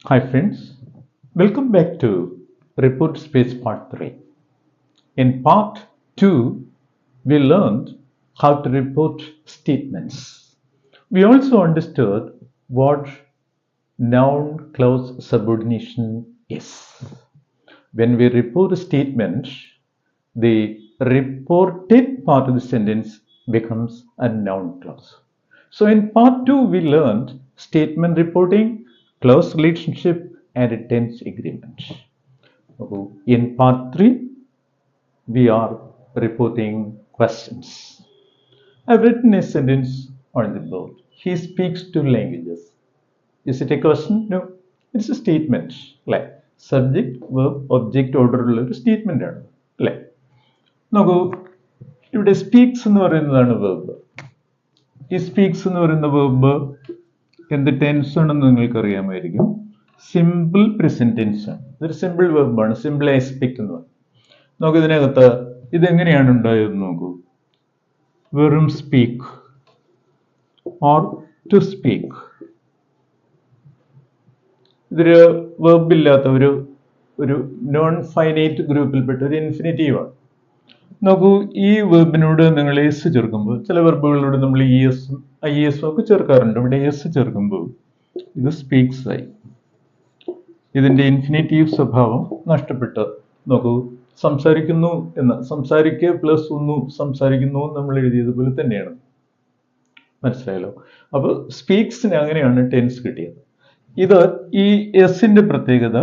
Hi friends, welcome back to Report Space Part 3. In Part 2, we learned how to report statements. We also understood what noun clause subordination is. When we report a statement, the reported part of the sentence becomes a noun clause. So in Part 2, we learned statement reporting, clause relationship, and a tense agreement. In Part 3, we are reporting questions. I've written a sentence on the board. He speaks two languages. Is it a question? No. It's a statement. Like subject, verb, object ഓർഡറിലുള്ള ഒരു statement ആണ് അല്ലേ? നോക്കൂ, ഇവിടെ speaks എന്ന് പറയുന്നതാണ് verb. ഈ speaks എന്ന് പറയുന്ന വെർബ് എന്ത് ടെൻസ് ആണെന്ന് നിങ്ങൾക്ക് അറിയാമായിരിക്കും. സിമ്പിൾ പ്രസന്റ് ടെൻസ് ആണ്. ഇതൊരു സിമ്പിൾ വെർബാണ്. സിമ്പിൾ ആസ്പെക്ട് എന്ന് പറയും. നോക്കൂ, ഇതിനകത്ത് ഇതെങ്ങനെയാണ് ഉണ്ടായതെന്ന് നോക്കൂ. വെറും സ്പീക്ക് ഓർ ടു സ്പീക്ക്. ഇതൊരു വെർബില്ലാത്ത ഒരു നോൺ ഫൈനൈറ്റ് ഗ്രൂപ്പിൽപ്പെട്ട ഒരു ഇൻഫിനിറ്റീവാണ്. നോക്കൂ, ഈ വെർബിനോട് നിങ്ങൾ എസ് ചേർക്കുമ്പോൾ, ചില വെർബുകളോട് നമ്മൾ ഇ എസും ഐ എസും ഒക്കെ ചേർക്കാറുണ്ട്. ഇവിടെ എസ് ചേർക്കുമ്പോൾ ഇത് സ്പീക്സ് ആയി. ഇതിന്റെ ഇൻഫിനിറ്റീവ് സ്വഭാവം നഷ്ടപ്പെട്ട്. നോക്കൂ, സംസാരിക്കുന്നു എന്ന്, സംസാരിക്കുക പ്ലസ് ഒന്നു സംസാരിക്കുന്നു നമ്മൾ എഴുതിയതുപോലെ തന്നെയാണ്. മനസ്സിലായല്ലോ? അപ്പോൾ സ്പീക്സിന് അങ്ങനെയാണ് ടെൻസ് കിട്ടിയത്. ഇത് ഈ എസിന്റെ പ്രത്യേകത,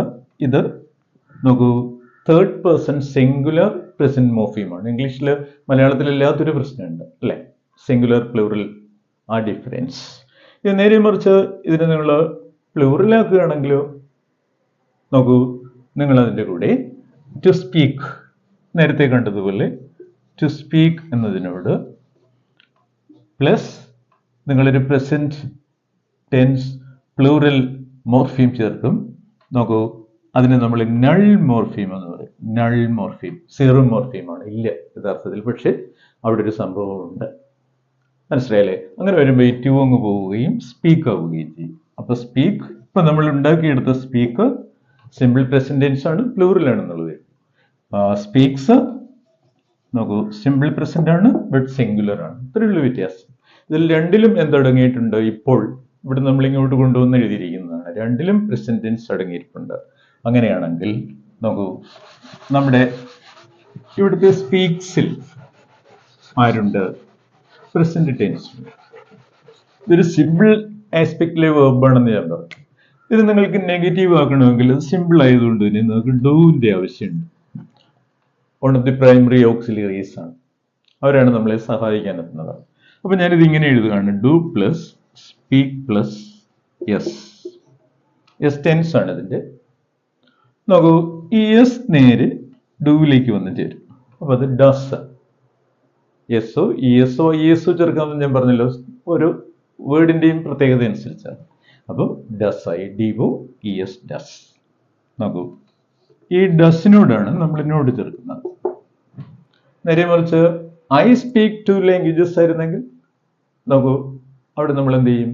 ഇത് നോക്കൂ, തേർഡ് പേഴ്സൺ സിംഗുലർ പ്രസന്റ് മോർഫീമാണ്. ഇംഗ്ലീഷിൽ മലയാളത്തിലില്ലാത്തൊരു പ്രശ്നമുണ്ട് അല്ലേ? സിംഗുലർ പ്ലൂറൽ ആ ഡിഫറൻസ്. ഇത് നേരെ മറിച്ച് ഇതിനെ നിങ്ങൾ പ്ലൂറലാക്കുകയാണെങ്കിലോ, നോക്കൂ, നിങ്ങൾ അതിൻ്റെ കൂടെ ടു സ്പീക്ക്, നേരത്തെ കണ്ടതുപോലെ ടു സ്പീക്ക് എന്നതിനോട് പ്ലസ് നിങ്ങളൊരു പ്രസന്റ് ടെൻസ് പ്ലൂറൽ മോർഫീം ചേർക്കും. നോക്കൂ, അതിനെ നമ്മൾ നൾ മോർഫീം എന്ന് പറയും. നൾ മോർഫീം സീറോ മോർഫീമാണ്, ഇല്ല യഥാർത്ഥത്തിൽ, പക്ഷെ അവിടെ ഒരു സംഭവമുണ്ട്. മനസ്സിലായല്ലേ? അങ്ങനെ വരുമ്പോൾ ഈ ടു അങ്ങ് പോവുകയും സ്പീക്ക് ആവുകയും ചെയ്യും. അപ്പൊ സ്പീക്ക്, ഇപ്പൊ നമ്മൾ ഉണ്ടാക്കിയെടുത്ത സ്പീക്ക് സിമ്പിൾ പ്രസന്റ് ടെൻസ് ആണ്, പ്ലൂറൽ ആണെന്നുള്ളത്. സ്പീക്സ് നോക്കൂ, സിമ്പിൾ പ്രസന്റ് ആണ് ബട്ട് സിംഗുലർ ആണ്. ഇത്രയുള്ള വ്യത്യാസം. ഇതിൽ രണ്ടിലും എന്തടങ്ങിയിട്ടുണ്ട്? ഇപ്പോൾ ഇവിടെ നമ്മൾ ഇങ്ങോട്ട് കൊണ്ടുവന്ന് എഴുതിയിരിക്കുന്നതാണ്. രണ്ടിലും പ്രസന്റ് ടെൻസ് അടങ്ങിയിട്ടുണ്ട്. അങ്ങനെയാണെങ്കിൽ നോക്കൂ, നമ്മുടെ ഇവിടുത്തെ സ്പീക്സിൽ ആരുണ്ട്? Present tense. ഇതൊരു സിമ്പിൾ ആസ്പെക്റ്റിലെ വെർബാണെന്ന് ഞാൻ പറഞ്ഞു. ഇത് നിങ്ങൾക്ക് നെഗറ്റീവ് ആക്കണമെങ്കിൽ സിമ്പിൾ ആയതുകൊണ്ട് തന്നെ നിങ്ങൾക്ക് ഡൂവിന്റെ ആവശ്യമുണ്ട്. One of the primary auxiliaries ആണ്. അവരാണ് നമ്മളെ സഹായിക്കാൻ എത്തുന്നത്. അപ്പൊ ഞാനിത് ഇങ്ങനെ എഴുതുകയാണ്: do plus speak plus yes. Yes tense ആണ് ഇതിന്റെ. നോക്കൂ, ഈ യെസ് നേരെ ഡൂവിലേക്ക് വന്ന് ചേരും. അപ്പൊ അത് ഡസ്. യെസ്സോ ഇ എസോ ഐ എസോ ചേർക്കാമെന്ന് ഞാൻ പറഞ്ഞല്ലോ, ഒരു വേർഡിന്റെയും പ്രത്യേകത അനുസരിച്ചാണ്. അപ്പോൾ ഡസ് ആയി, ഡിവോ ഇ എസ് ഡസ്. നോക്കൂ, ഈ ഡസിനോടാണ് നമ്മൾ നോട് ചേർക്കുന്നത്. നേരെ മറിച്ച് ഐ സ്പീക്ക് ടു ലാംഗ്വേജസ് ആയിരുന്നെങ്കിൽ നോക്കൂ, അവിടെ നമ്മൾ എന്ത് ചെയ്യും?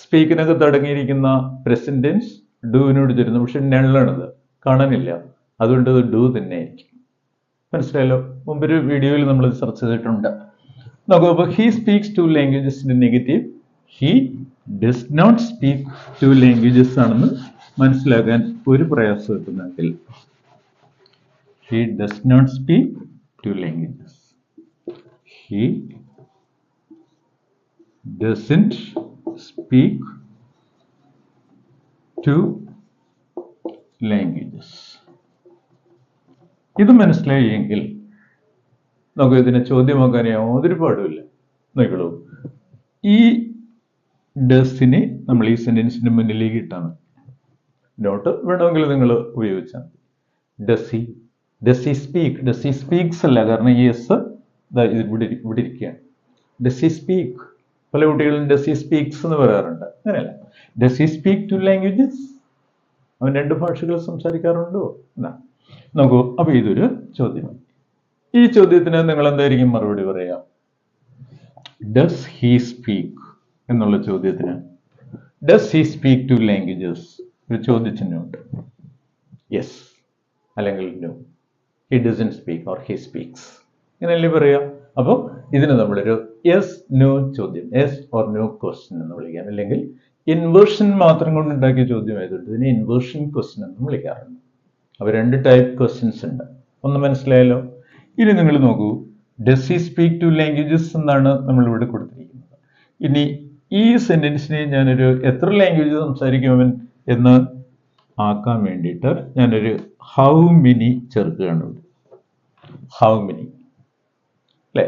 സ്പീക്കിനകത്ത് അടങ്ങിയിരിക്കുന്ന പ്രസന്റ് ടെൻസ് ഡൂവിനോട് ചേരുന്നു. പക്ഷെ നള്ളാണത്, കാണാനില്ല. അതുകൊണ്ട് അത് ഡൂ തന്നെ ആയിരിക്കും. മനസ്സിലായല്ലോ? മുമ്പൊരു വീഡിയോയിൽ നമ്മൾ ചർച്ച ചെയ്തിട്ടുണ്ട്. നോക്കൂ, അപ്പോൾ ഹി സ്പീക്സ് ടു ലാംഗ്വേജസിന്റെ negative he does not speak two languages ആണെന്ന് മനസ്സിലാക്കാൻ ഒരു പ്രയാസം എത്തുന്നെങ്കിൽ he does not speak two languages, he doesn't speak to languages. ഇത് മനസ്സിലായെങ്കിൽ നമുക്ക് ഇതിനെ ചോദ്യമാക്കാൻ യാതൊരു പാടുമില്ല. നോക്കൂ, ഈ ഡസിനെ നമ്മൾ ഈ സെന്റൻസിന്റെ മുന്നിലേക്ക് ഇട്ടാൽ മതി. നോട്ട് വേണമെങ്കിൽ നിങ്ങൾ ഉപയോഗിച്ചാൽ മതി. Does he speak, does he speaks അല്ല, കാരണം ഈ എസ് ഇവിടെ ഇരിക്കുകയാണ്. ഡസ് ഹി സ്പീക്ക്, പല കുട്ടികളും ഡസ് ഹി സ്പീക്സ് എന്ന് പറയാറുണ്ട്. അങ്ങനെയല്ല, does he speak two languages, അവൻ 2 ഭാഷകൾ സംസാരിക്കാറുണ്ടോ എന്നാ. നോക്കൂ, അപ്പൊ ഇതൊരു ചോദ്യമാണ്. ഈ ചോദ്യത്തിന് നിങ്ങൾ എന്തായിരിക്കും മറുപടി പറയാ? ഡസ് ഹി സ്പീക്ക് എന്നുള്ള ചോദ്യത്തിന് does he speak two languages ഒരു ചോദ്യചിഹ്നമുണ്ട്. യെസ് അല്ലെങ്കിൽ no. He doesn't speak or he speaks, ഇങ്ങനെയല്ലേ പറയുക. അപ്പോൾ ഇതിന് നമ്മളൊരു യെസ് നോ ചോദ്യം, യെസ് ഓർ നോ ക്വസ്റ്റ്യൻ എന്ന് വിളിക്കാം. അല്ലെങ്കിൽ ഇൻവേർഷൻ മാത്രം കൊണ്ടുണ്ടാക്കിയ ചോദ്യം ആയതുകൊണ്ട് ഇതിനെ ഇൻവേർഷൻ ക്വസ്റ്റ്യൻ എന്ന് വിളിക്കാറുണ്ട്. അപ്പോൾ 2 ടൈപ്പ് ക്വസ്റ്റ്യൻസ് ഉണ്ട്. ഒന്ന് മനസ്സിലായല്ലോ. ഇനി നിങ്ങൾ നോക്കൂ, ഡസ് ഹി സ്പീക്ക് 2 ലാംഗ്വേജസ് എന്നാണ് നമ്മളിവിടെ കൊടുത്തിരിക്കുന്നത്. ഇനി ഈ സെന്റൻസിനെ ഞാനൊരു എത്ര ലാംഗ്വേജ് സംസാരിക്കുമവൻ എന്ന് ആക്കാൻ വേണ്ടിയിട്ട് ഞാനൊരു ഹൗ മെനി ചേർക്കുകയാണ് ഇവിടെ. ഹൗ മെനി അല്ലേ?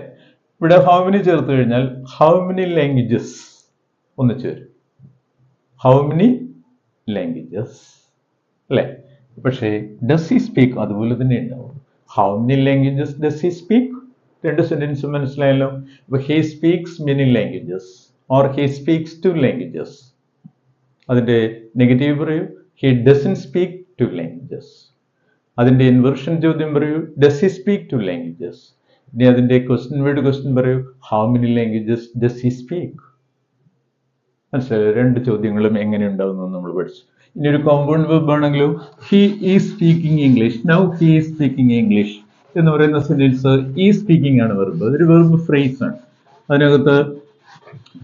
ഇവിടെ ഹൗ മെനി ചേർത്ത് കഴിഞ്ഞാൽ ഹൗ മെനി ലാംഗ്വേജസ് ഒന്ന് ചേരും. ഹൗ മെനി ലാംഗ്വേജസ് അല്ലേ? പക്ഷേ ഡസ് ഹി സ്പീക്ക് അതുപോലെ തന്നെ ഉണ്ടാവും. How many languages does he speak? 2 sentence മനസ്സിലായല്ലോ. അപ്പൊ he speaks many languages or he speaks 2 languages. അതിന്റെ നെഗറ്റീവ് പറയൂ, ഹി ഡസൻറ്റ് സ്പീക്ക് 2 ലാംഗ്വേജസ്. അതിന്റെ ഇൻവേർഷൻ ചോദ്യം പറയൂ, ഡസ് ഹി സ്പീക്ക് 2 ലാംഗ്വേജസ്. ഇനി അതിന്റെ ക്വസ്റ്റ്യൻ വേർഡ് ക്വസ്റ്റ്യൻ പറയൂ, how many languages does he speak. മനസ്സിലായോ? 2 ചോദ്യങ്ങളും എങ്ങനെ ഉണ്ടാവുന്നു നമ്മൾ പഠിച്ചു. ഇനി ഒരു കോമ്പൗണ്ട് വെർബ് ആണെങ്കിലോ, he is speaking English, now he is speaking English എന്ന് പറയുന്ന സെന്റൻസ് ഈ സ്പീക്കിംഗ് ആണ് വെർബ്. അതൊരു വെർബ് ഫ്രേസ് ആണ്. അതിനകത്ത്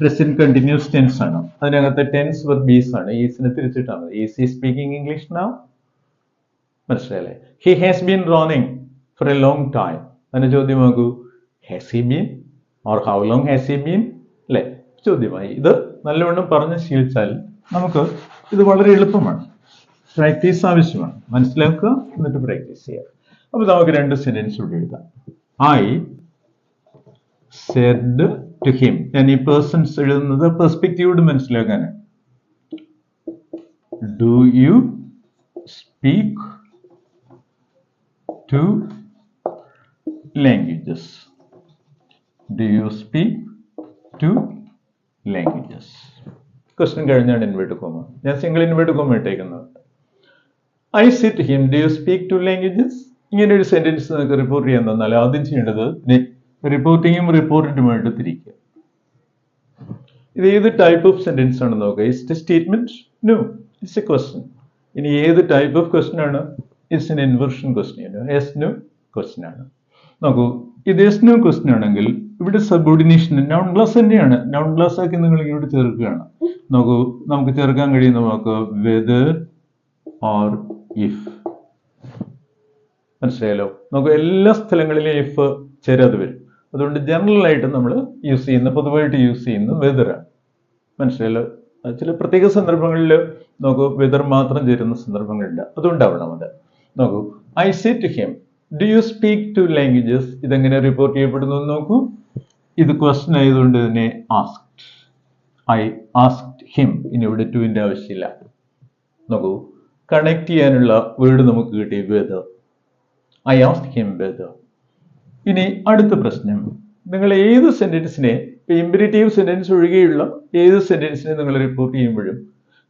പ്രസന്റ് കണ്ടിന്യൂസ് ടെൻസ് ആണ്. അതിനകത്ത് ടെൻസ് വെർബ് ഈസ് ആണ്. ഈസിനെ തിരിച്ചിട്ടാണ് is he speaking English now. മനസ്സിലായല്ലേ? He has been running for a long time. അതിനെ ചോദ്യമാക്കൂ, has he been or how long has he been അല്ലേ? ചോദ്യമായി. ഇത് നല്ലവണ്ണം പറഞ്ഞ് ശീലിച്ചാൽ നമുക്ക് ഇത് വളരെ എളുപ്പമാണ്. പ്രാക്ടീസ് ആവശ്യമാണ്. മനസ്സിലാക്കുക, എന്നിട്ട് പ്രാക്ടീസ് ചെയ്യുക. അപ്പൊ നമുക്ക് 2 സെന്റൻസ് ഇവിടെ എഴുതാം. I said to him. ഞാൻ ഈ പേഴ്സൺസ് എഴുതുന്നത് പെർസ്പെക്റ്റീവോട് മനസ്സിലാക്കാനാണ്. Do you speak 2 languages? Do you speak 2 languages? Question കഴിഞ്ഞാണ് ഇൻവേർട്ടഡ് കോമ. ഞാൻ സിംഗിൾ ഇൻവേർട്ടഡ് കോമ ഇട്ടേക്കുന്നത്. I said to him, do you speak 2 languages? ഇങ്ങനെ ഒരു സെന്റൻസ് നിങ്ങൾക്ക് റിപ്പോർട്ട് ചെയ്യാൻ തന്നാൽ ആദ്യം ചെയ്യേണ്ടത് റിപ്പോർട്ടിങ്ങും റിപ്പോർട്ടിനുമായിട്ട് തിരിക്കുക. ഇത് ഏത് ടൈപ്പ് ഓഫ് സെന്റൻസ് ആണ് നോക്കുക. It's a statement? No, it's a question. ഇനി ഏത് ടൈപ്പ് ഓഫ് ക്വസ്റ്റ്യൻ ആണ്? It's an inversion question. Yes no question ആണ്. നോക്കൂ, ഇത് യെസ് നോ ക്വസ്റ്റ്യൻ ആണെങ്കിൽ ഇവിടെ സബോർഡിനേഷൻ നൗൺ ക്ലാസ് തന്നെയാണ്. നൗൺ ക്ലാസ് ആക്കി നിങ്ങൾ ഇങ്ങോട്ട് ചേർക്കുകയാണ്. നോക്കൂ, നമുക്ക് ചേർക്കാൻ കഴിയുന്ന വാക്ക് വെദർ ഓർ ഇഫ്. മനസ്സിലായല്ലോ? നമുക്ക് എല്ലാ സ്ഥലങ്ങളിലും ഇഫ് ചേരാതെ വരും. അതുകൊണ്ട് ജനറൽ ആയിട്ട് നമ്മൾ യൂസ് ചെയ്യുന്ന, പൊതുവായിട്ട് യൂസ് ചെയ്യുന്ന വെദറാണ്. മനസ്സിലായല്ലോ? ചില പ്രത്യേക സന്ദർഭങ്ങളിൽ നോക്കൂ വെദർ മാത്രം ചേരുന്ന സന്ദർഭങ്ങളുണ്ട്. അതുകൊണ്ടാവണം അത്. നോക്കൂ, I say to him, do you speak 2 languages? ഇതെങ്ങനെ റിപ്പോർട്ട് ചെയ്യപ്പെടുന്നു നോക്കൂ. ഇത് ക്വസ്റ്റ്യൻ ആയതുകൊണ്ട് തന്നെ ആസ്ക്ഡ്. I asked him. ഇനി ഇവിടെ 2ന്റെ ആവശ്യമില്ല. നോക്കൂ, കണക്ട് ചെയ്യാനുള്ള വേർഡ് നമുക്ക് കിട്ടി whether. I asked him whether. ഇനി അടുത്ത പ്രശ്നം, നിങ്ങൾ ഏത് സെന്റൻസിനെ, ഇമ്പരേറ്റീവ് സെന്റൻസ് ഒഴികെയുള്ള ഏത് സെന്റൻസിനെ നിങ്ങൾ റിപ്പോർട്ട് ചെയ്യുമ്പോഴും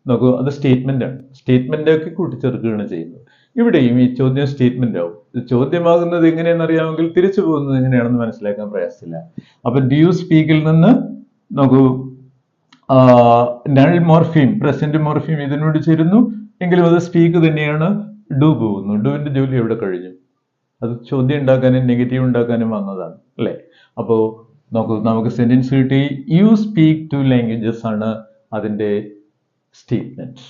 നോക്കൂ, അത് സ്റ്റേറ്റ്മെന്റ് ആണ്. സ്റ്റേറ്റ്മെന്റ് ഒക്കെ കൂട്ടിച്ചേർക്കുകയാണ് ചെയ്യുന്നത്. ഇവിടെയും ഈ ചോദ്യം സ്റ്റേറ്റ്മെന്റ് ആവും. ചോദ്യമാകുന്നത് എങ്ങനെയെന്ന് അറിയാമെങ്കിൽ തിരിച്ചു പോകുന്നത് എങ്ങനെയാണെന്ന് മനസ്സിലാക്കാൻ പ്രയാസമില്ല. അപ്പൊ ഡു യു സ്പീക്കിൽ നിന്ന് നോക്കൂ, നൾ മോർഫീം, പ്രസന്റ് മോർഫീം ഇതിനോട് ചേരുന്നു എങ്കിലും അത് സ്പീക്ക് തന്നെയാണ്. ഡു പോകുന്നു. ഡുവിന്റെ ജോലി എവിടെ കഴിഞ്ഞു? അത് ചോദ്യം ഉണ്ടാക്കാനും നെഗറ്റീവ് ഉണ്ടാക്കാനും വന്നതാണ് അല്ലേ? അപ്പോ നോക്കൂ, നമുക്ക് സെന്റൻസ് കിട്ടി. യു സ്പീക്ക് 2 ലാംഗ്വേജസ് ആണ് അതിന്റെ സ്റ്റേറ്റ്മെന്റ്.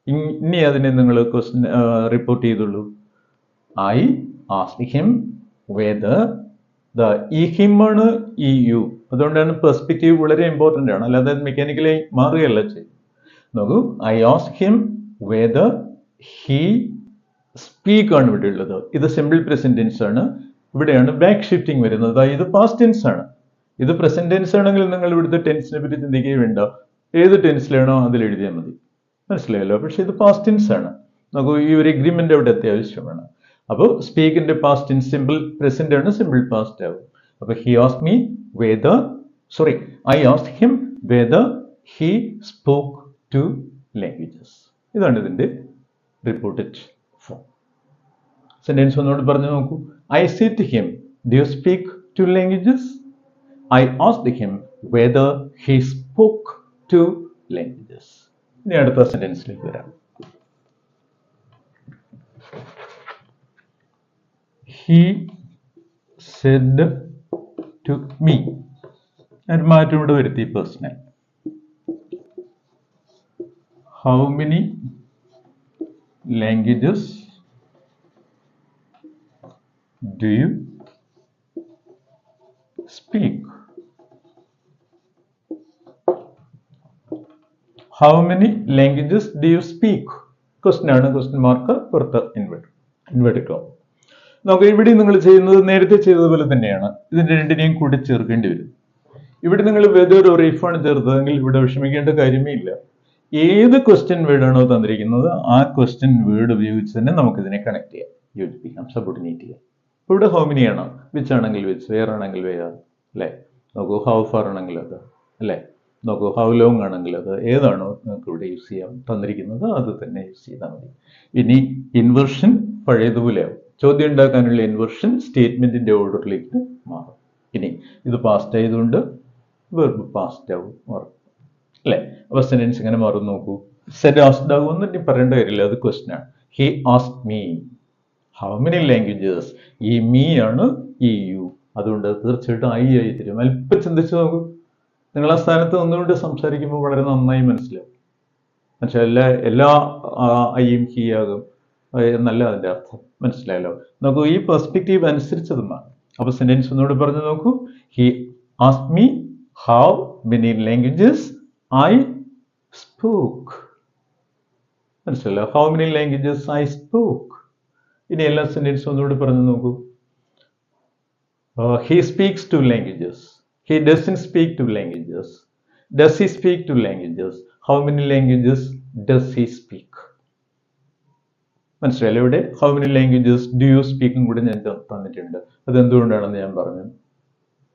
ഇനി അതിനെ നിങ്ങൾ ക്വസ്റ്റ്യൻ റിപ്പോർട്ട് ചെയ്തുള്ളൂ. I asked him whether. ഈ ഹിം ആണ് ഈ യു. അതുകൊണ്ടാണ് പെർസ്പെക്റ്റീവ് വളരെ ഇമ്പോർട്ടൻ്റ് ആണ്. അല്ലാതെ മെക്കാനിക്കലി മാറുകയല്ല ചെയ്യും. നോക്കൂ, I asked him whether he speak ആണ് ഇവിടെ ഉള്ളത്. ഇത് സിമ്പിൾ പ്രസന്റ് ടെൻസ് ആണ്. ഇവിടെയാണ് ബാക്ക് ഷിഫ്റ്റിംഗ് വരുന്നത്. ഇത് പാസ്റ്റ് ടെൻസ് ആണ്. ഇത് പ്രസന്റ് ടെൻസ് ആണെങ്കിൽ നിങ്ങൾ ഇവിടുത്തെ ടെൻസിനെ പറ്റി ചിന്തിക്കുകയും വേണ്ട. ഏത് ടെൻസിലാണോ അതിൽ എഴുതിയാൽ മതി. മനസ്സിലായല്ലോ? പക്ഷെ ഇത് പാസ്റ്റ് ടെൻസ് ആണ്. നമുക്ക് ഈ ഒരു എഗ്രിമെന്റ് അവിടെ അത്യാവശ്യമാണ്. അപ്പോൾ സ്പീക്കിന്റെ പാസ്റ്റ് ടെൻസ് സിമ്പിൾ പ്രസന്റ് ആണ്, സിമ്പിൾ പാസ്റ്റ് ആവും. അപ്പൊ he asked me whether, sorry, I asked him whether he spoke 2 languages. ഇതാണ് ഇതിന്റെ റിപ്പോർട്ടഡ് ഫോം. സെന്റൻസ് ഒന്നുകൂടി പറഞ്ഞു നോക്കൂ. I said to him, do you speak 2 languages? I asked him whether he spoke 2 languages. ഇനി അടുത്ത സെന്റൻസിലേക്ക് വരാം. He said to me. ഒരു മാറ്റം ഇവിടെ വരുത്തി personal. How many languages do you speak? How many languages do you speak? Question ആണ്, question mark പുറത്ത് inverted comma. നമുക്ക് ഇവിടെ നിങ്ങൾ ചെയ്യുന്നത് നേരത്തെ ചെയ്തതുപോലെ തന്നെയാണ്. ഇതിന്റെ രണ്ടിനെയും കൂടി ചേർക്കേണ്ടി വരും. ഇവിടെ നിങ്ങൾ വെദർ ഓർ ഇഫ് ആണ് ചേർത്തതെങ്കിൽ ഇവിടെ വിഷമിക്കേണ്ട കാര്യമേ ഇല്ല. ഏത് ക്വസ്റ്റ്യൻ വേർഡ് ആണോ തന്നിരിക്കുന്നത് ആ ക്വസ്റ്റ്യൻ വേർഡ് ഉപയോഗിച്ച് തന്നെ നമുക്ക് ഇതിനെ കണക്ട് ചെയ്യാം, യോജിപ്പിക്കാം, സബോർഡിനേറ്റ് ചെയ്യാം. ഇവിടെ ഹൗ മെനി ആണ്, വിച്ച് ആണെങ്കിൽ വിച്ച്, വെയർ ആണെങ്കിൽ വെയർ, അല്ലേ? നോക്കൂ, ഹൗ ഫാർ ആണെങ്കിൽ അത്, അല്ലേ? നോക്കൂ, ഹൗ ലോങ് ആണെങ്കിൽ അത്, ഏതാണോ നിങ്ങൾക്ക് ഇവിടെ യൂസ് ചെയ്യാൻ തന്നിരിക്കുന്നത് അത് തന്നെ യൂസ് ചെയ്താൽ മതി. ഇനി ഇൻവെർഷൻ പഴയതുപോലെയാവും. ചോദ്യം ഉണ്ടാക്കാനുള്ള ഇൻവെർഷൻ സ്റ്റേറ്റ്മെന്റിന്റെ ഓർഡറിലേക്ക് മാറും. ഇനി ഇത് പാസ്റ്റ് ആയതുകൊണ്ട് വെർബ് പാസ്റ്റ് ആവും, മാറും, അല്ലേ? അപ്പൊ സെന്റൻസ് ഇങ്ങനെ മാറും. നോക്കൂ, സെഡ് ആസ്ക്ഡ് ആകും ഒന്നും ഇനി പറയേണ്ട കാര്യമില്ല, അത് ക്വസ്റ്റ്യൻ ആണ്. He asked me how many languages. ഈ മീ ആണ് ഈ യു, അതുകൊണ്ട് തീർച്ചയായിട്ടും ഐ ആയി തരും. അല്പം ചിന്തിച്ചു നോക്കൂ. നിങ്ങൾ ആ സ്ഥാനത്ത് ഒന്നുകൊണ്ട് സംസാരിക്കുമ്പോൾ വളരെ നന്നായി മനസ്സിലാവും. എന്നുവെച്ചാൽ എല്ലാ ഐയും ഹി ആകും എന്നല്ല അതിൻ്റെ അർത്ഥം. മനസ്സിലായല്ലോ? നോക്കൂ, ഈ പെർസ്പെക്റ്റീവ് അനുസരിച്ചത് മാറും. അപ്പൊ സെന്റൻസ് ഒന്നുകൂടി പറഞ്ഞു നോക്കൂ. He asked me how many languages I spoke. മനസ്സിലല്ലോ? How many languages I spoke. ഇനി എല്ലാ സെന്റൻസും ഒന്നുകൂടി പറഞ്ഞു നോക്കൂ. He speaks 2 languages. He doesn't speak 2 languages. Does he speak 2 languages? How many languages does he speak? മനസ്സിലായല്ലോ? ഇവിടെ how many languages do you സ്പീക്കും കൂടെ ഞാൻ തന്നിട്ടുണ്ട്. അതെന്തുകൊണ്ടാണെന്ന് ഞാൻ പറഞ്ഞു.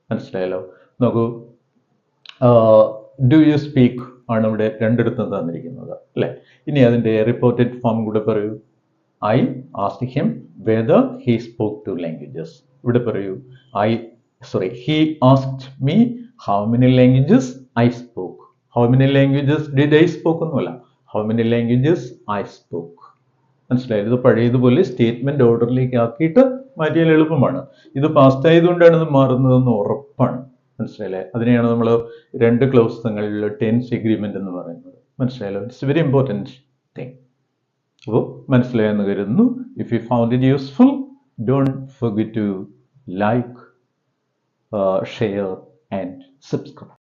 മനസ്സിലായല്ലോ? നോക്കൂ, ഡു യു സ്പീക്ക് ആണ് ഇവിടെ രണ്ടിടത്തും തന്നിരിക്കുന്നത്, അല്ലെ? ഇനി അതിന്റെ റിപ്പോർട്ടഡ് ഫോം കൂടെ പറയൂ. I asked him whether he spoke 2 languages. ഇവിടെ പറയൂ, he asked me how many languages I spoke. How many languages did I spoke ഒന്നുമല്ല, how many languages I spoke. മനസ്സിലായത്? ഇത് പഴയതുപോലെ സ്റ്റേറ്റ്മെന്റ് ഓർഡറിലേക്ക് ആക്കിയിട്ട് മാറ്റിയാൽ എളുപ്പമാണ്. ഇത് പാസ്റ്റ് ആയതുകൊണ്ടാണ് ഇത് മാറുന്നതെന്ന് ഉറപ്പാണ്. മനസ്സിലായില്ലേ? അതിനെയാണ് നമ്മൾ 2 ക്ലോസ് തങ്ങളിൽ ടെൻസ് എഗ്രിമെന്റ് എന്ന് പറയുന്നത്. മനസ്സിലായല്ലോ? It's very important thing. അപ്പോൾ മനസ്സിലായെന്ന് കരുതുന്നു. If you found it useful, don't forget to like, share and subscribe.